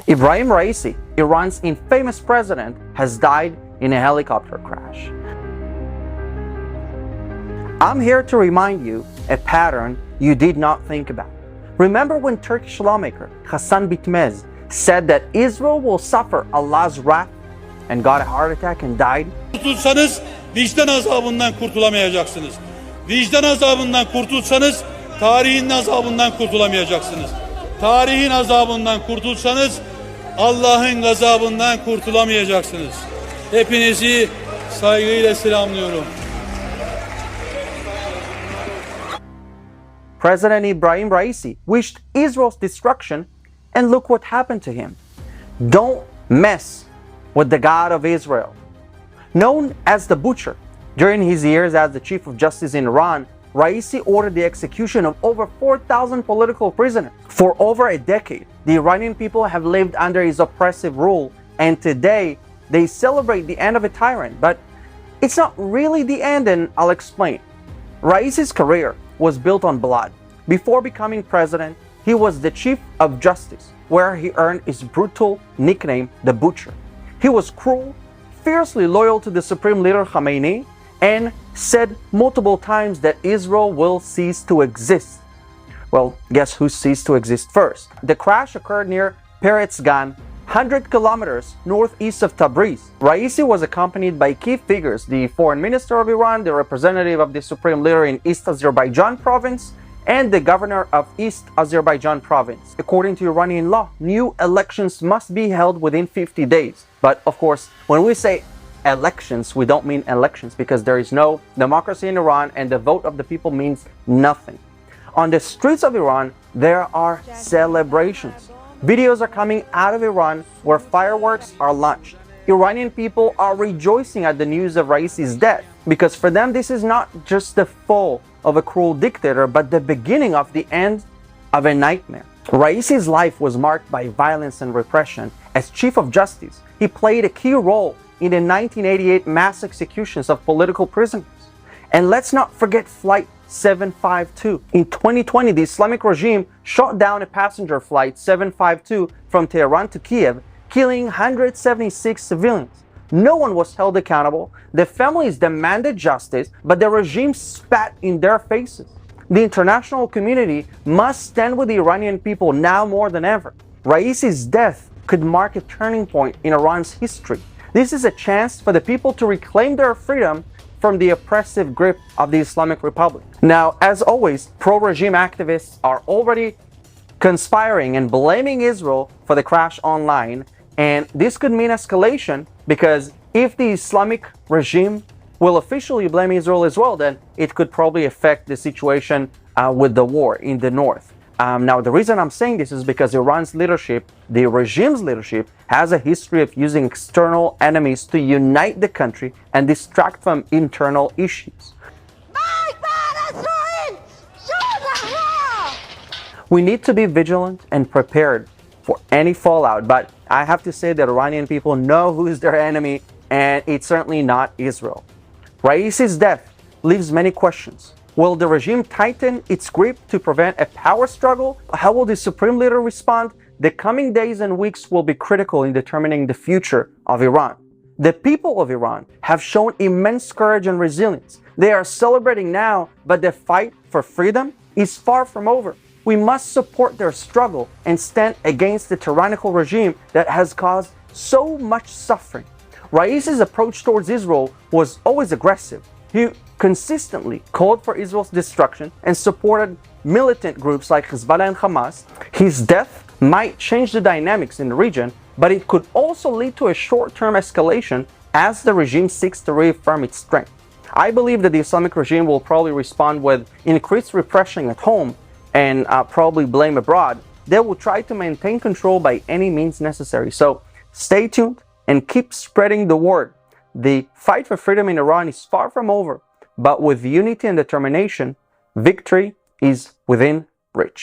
Ebrahim Raisi, Iran's infamous president, has died in a helicopter crash. I'm here to remind you a pattern you did not think about. Remember when Turkish lawmaker Hasan Bitmez said that Israel will suffer Allah's wrath and got a heart attack and died? Kurtulsanız vicdan azabından kurtulamayacaksınız. Vicdan azabından kurtulsanız tarihin azabından kurtulamayacaksınız. Tarihin azabından kurtulsanız Allah'ın gazabından kurtulamayacaksınız. Hepinizi saygıyla selamlıyorum. President Ebrahim Raisi wished Israel's destruction, and look what happened to him. Don't mess with the God of Israel. Known as the Butcher, during his years as the Chief of Justice in Iran, Raisi ordered the execution of over 4,000 political prisoners. For over a decade, the Iranian people have lived under his oppressive rule, and today they celebrate the end of a tyrant. But it's not really the end, and I'll explain. Raisi's career was built on blood. Before becoming president, he was the Chief of Justice, where he earned his brutal nickname, the Butcher. He was cruel, fiercely loyal to the Supreme Leader Khamenei, and said multiple times that Israel will cease to exist. Well, guess who ceased to exist first? The crash occurred near Peretz Gan, 100 kilometers northeast of Tabriz. Raisi was accompanied by key figures: the foreign minister of Iran, the representative of the supreme leader in East Azerbaijan province, and the governor of East Azerbaijan province. According to Iranian law, new elections must be held within 50 days. But of course, when we say elections, we don't mean elections, because there is no democracy in Iran and the vote of the people means nothing. On the streets of Iran, there are celebrations. Videos are coming out of Iran where fireworks are launched. Iranian people are rejoicing at the news of Raisi's death, because for them this is not just the fall of a cruel dictator, but the beginning of the end of a nightmare. Raisi's life was marked by violence and repression. As Chief of Justice, he played a key role in the 1988 mass executions of political prisoners. And let's not forget Flight 752. In 2020, the Islamic regime shot down a passenger flight 752 from Tehran to Kiev, killing 176 civilians. No one was held accountable. The families demanded justice, but the regime spat in their faces. The international community must stand with the Iranian people now more than ever. Raisi's death could mark a turning point in Iran's history. This is a chance for the people to reclaim their freedom from the oppressive grip of the Islamic Republic. Now, as always, pro-regime activists are already conspiring and blaming Israel for the crash online, and this could mean escalation, because if the Islamic regime will officially blame Israel as well, then it could probably affect the situation with the war in the north. Now, the reason I'm saying this is because Iran's leadership, the regime's leadership, has a history of using external enemies to unite the country and distract from internal issues. We need to be vigilant and prepared for any fallout, but I have to say that Iranian people know who is their enemy, and it's certainly not Israel. Raisi's death leaves many questions. Will the regime tighten its grip to prevent a power struggle? How will the supreme leader respond? The coming days and weeks will be critical in determining the future of Iran. The people of Iran have shown immense courage and resilience. They are celebrating now, but the fight for freedom is far from over. We must support their struggle and stand against the tyrannical regime that has caused so much suffering. Raisi's approach towards Israel was always aggressive. He consistently called for Israel's destruction and supported militant groups like Hezbollah and Hamas. His death might change the dynamics in the region, but it could also lead to a short-term escalation as the regime seeks to reaffirm its strength. I believe that the Islamic regime will probably respond with increased repression at home and probably blame abroad. They will try to maintain control by any means necessary. So stay tuned and keep spreading the word. The fight for freedom in Iran is far from over, but with unity and determination, victory is within reach.